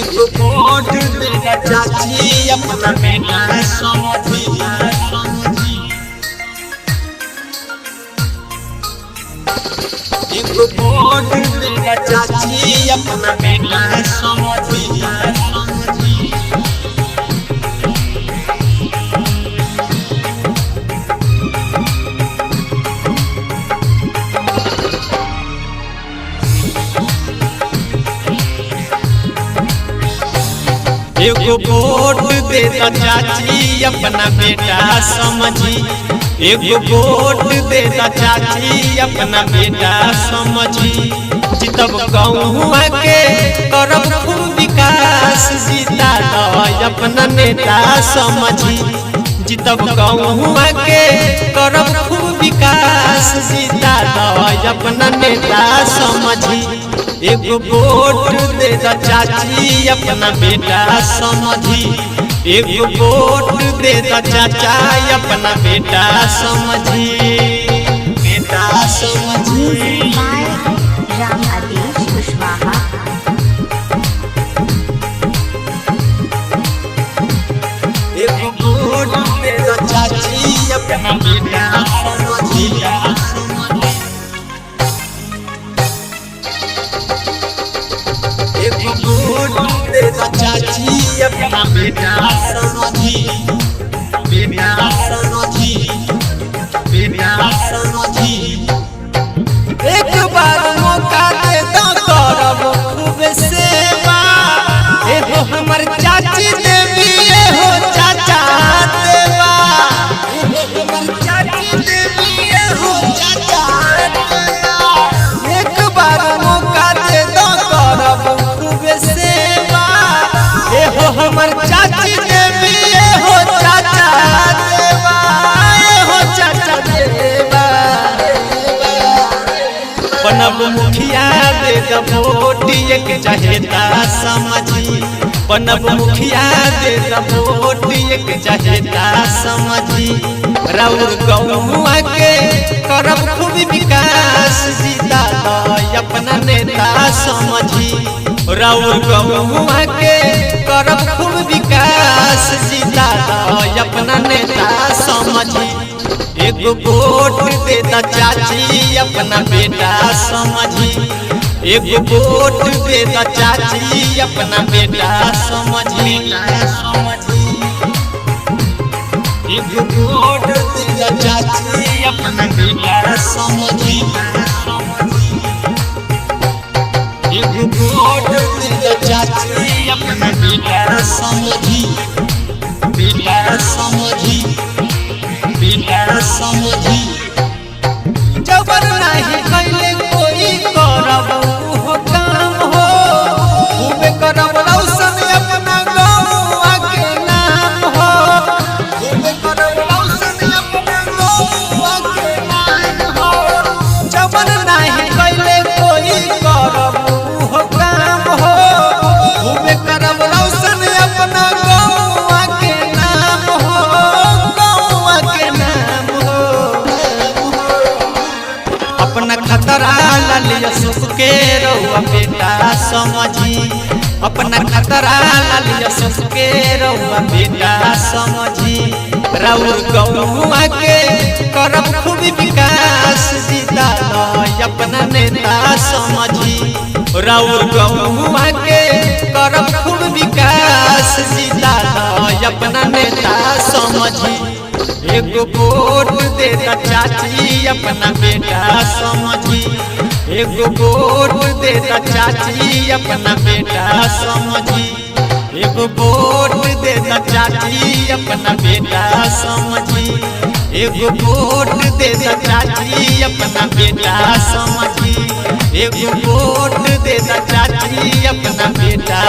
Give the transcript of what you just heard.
Vote देना चाची अपना बेटा समझी। वोट देना चाची अपना बेटा समझी। एगो वोट देता चाची अपना बेटा समझी। एगो वोट देता चाची अपना बेटा समझी। जितब गौवा के करब खूब विकास, जीता अपना नेता समझी। जितब गौवा के करब खूब विकास, जीता अपना नेता समझी। एगो वोट देता चाची अपना बेटा समझी। एगो वोट देता चाचा अपना बेटा समझी। बेटा समझी। राम आदेश कुशवाहा। एगो वोट देता चाची अपना बेटा समझी। वोट देता चाची अपना बेटा समझी। बेटा समझी। बेटा समझी। एक बार मौका दे तो करब खूब सेवा। एगो हमर चाची देवी हो चाचा देवा। एगो हमर चाची देवी हो चाचा देवा। एक बार मौका दे तो करब सेवा। एहो हमर चाची देवी हो चाचा देवा। एहो चाचा देवा। बनब मुखिया दे वोट एक चहेता समझी। बनब मुखिया दे वोट एक चहेता समझी। राउर गौवा के करब खूब विकास, जीता अपना नेता समझी। राउर गौवा के करब खूब विकास, जीता अपना नेता समझी। एगो वोट देता चाची अपना बेटा समझी। एगो वोट देता चाची अपना बेटा समझी। एगो वोट देता चाची अपना बेटा समझी। एगो वोट देता चाची अपना बेटा समझी। बेटा समझी। बेटा समझी। जबर नहीं कैले कोई करब हो काम हो। खूबे करब रौशन अपना गौवा के नाम हो। खूबे करब रौशन अपना गौवा के नाम हो। जबर नहीं कैले कोई करब हो काम हो। खूबे करब रौशन अपना गौवा के नाम हो। गौवा के नाम हो। अपना खतरा लालिया सुख के रहुआ बेटा समझी। अपना खतरा लालिया सुख के रहुआ बेटा समझी। राउर गौवा के करब खूब विकास, जीता अपना नेता समझी। राउर गौवा के करब खूब विकास, जीता अपना नेता समझी। एगो वोट देता चाची अपना बेटा समझी। एगो वोट देता चाची अपना बेटा समझी। एगो वोट देता चाची अपना बेटा समझी। एगो वोट देता चाची अपना बेटा समझी। एगो वोट देता चाची अपना बेटा